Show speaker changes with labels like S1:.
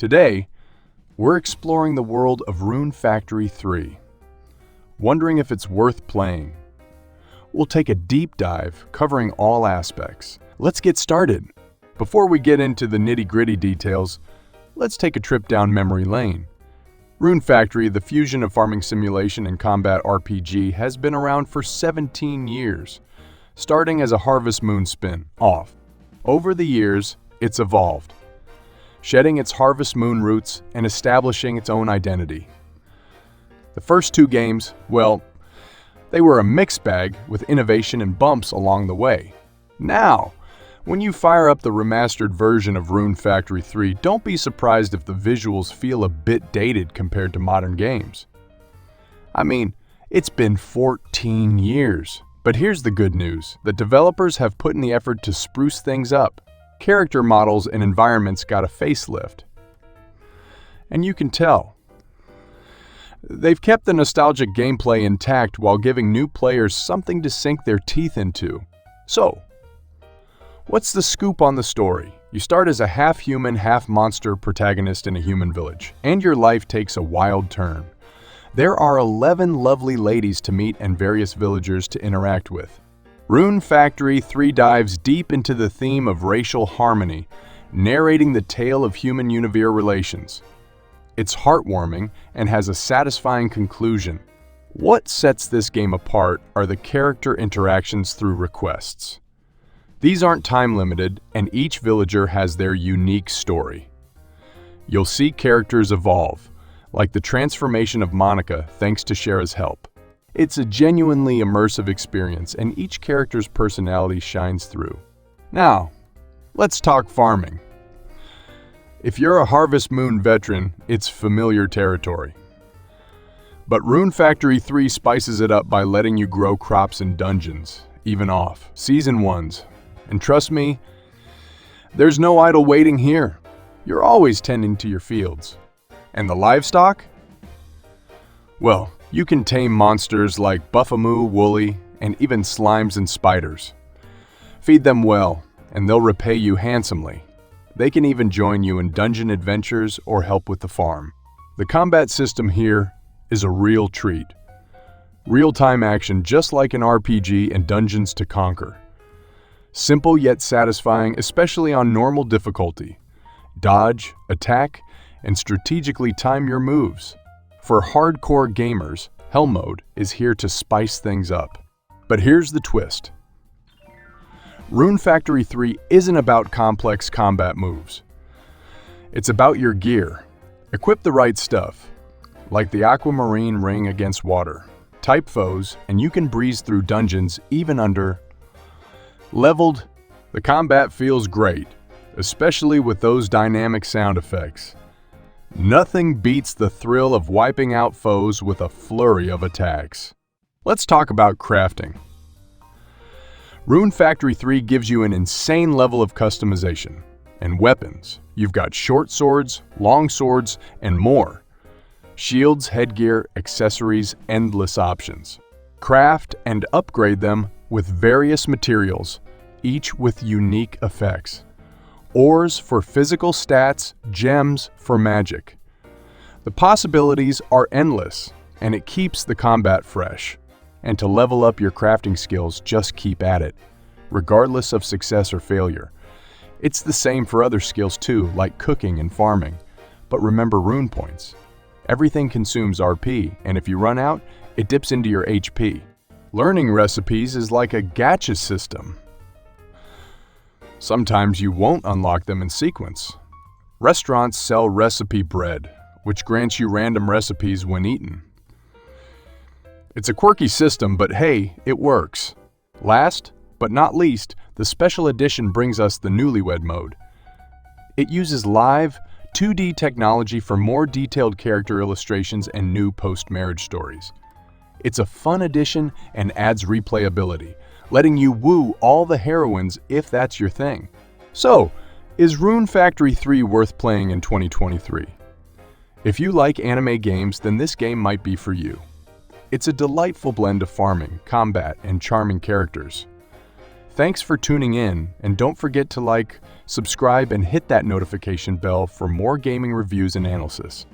S1: Today, we're exploring the world of Rune Factory 3, wondering if it's worth playing. We'll take a deep dive, covering all aspects. Let's get started. Before we get into the nitty-gritty details, let's take a trip down memory lane. Rune Factory, the fusion of farming simulation and combat RPG, has been around for 17 years, starting as a Harvest Moon spin-off. Over the years, it's evolved, shedding its Harvest Moon roots and establishing its own identity. The first two games, well, they were a mixed bag with innovation and bumps along the way. Now, when you fire up the remastered version of Rune Factory 3, don't be surprised if the visuals feel a bit dated compared to modern games. I mean, it's been 14 years. But here's the good news. The developers have put in the effort to spruce things up. Character models and environments got a facelift. And you can tell. They've kept the nostalgic gameplay intact while giving new players something to sink their teeth into. So, what's the scoop on the story? You start as a half-human, half-monster protagonist in a human village, and your life takes a wild turn. There are 11 lovely ladies to meet and various villagers to interact with. Rune Factory 3 dives deep into the theme of racial harmony, narrating the tale of human univere relations. It's heartwarming and has a satisfying conclusion. What sets this game apart are the character interactions through requests. These aren't time-limited, and each villager has their unique story. You'll see characters evolve, like the transformation of Micah thanks to Shara's help. It's a genuinely immersive experience, and each character's personality shines through. Now, let's talk farming. If you're a Harvest Moon veteran, it's familiar territory. But Rune Factory 3 spices it up by letting you grow crops in dungeons, even off Season 1s. And trust me, there's no idle waiting here. You're always tending to your fields. And the livestock? Well, you can tame monsters like Buffamoo, Woolly, and even slimes and spiders. Feed them well, and they'll repay you handsomely. They can even join you in dungeon adventures or help with the farm. The combat system here is a real treat. Real-time action just like an RPG and Dungeons to Conquer. Simple yet satisfying, especially on normal difficulty. Dodge, attack, and strategically time your moves. For hardcore gamers, Hell Mode is here to spice things up. But here's the twist. Rune Factory 3 isn't about complex combat moves. It's about your gear. Equip the right stuff, like the aquamarine ring against water. Type foes, and you can breeze through dungeons even under leveled. The combat feels great, especially with those dynamic sound effects. Nothing beats the thrill of wiping out foes with a flurry of attacks. Let's talk about crafting. Rune Factory 3 gives you an insane level of customization. And weapons. You've got short swords, long swords, and more. Shields, headgear, accessories, endless options. Craft and upgrade them with various materials, each with unique effects. Ores for physical stats, gems for magic. The possibilities are endless, and it keeps the combat fresh. And to level up your crafting skills, just keep at it, regardless of success or failure. It's the same for other skills too, like cooking and farming. But remember rune points. Everything consumes RP, and if you run out, it dips into your HP. Learning recipes is like a gacha system. Sometimes you won't unlock them in sequence. Restaurants sell recipe bread, which grants you random recipes when eaten. It's a quirky system, but hey, it works. Last, but not least, the special edition brings us the Newlywed mode. It uses live, 2D technology for more detailed character illustrations and new post-marriage stories. It's a fun addition and adds replayability, letting you woo all the heroines if that's your thing. So, is Rune Factory 3 worth playing in 2023? If you like anime games, then this game might be for you. It's a delightful blend of farming, combat, and charming characters. Thanks for tuning in, and don't forget to like, subscribe, and hit that notification bell for more gaming reviews and analysis.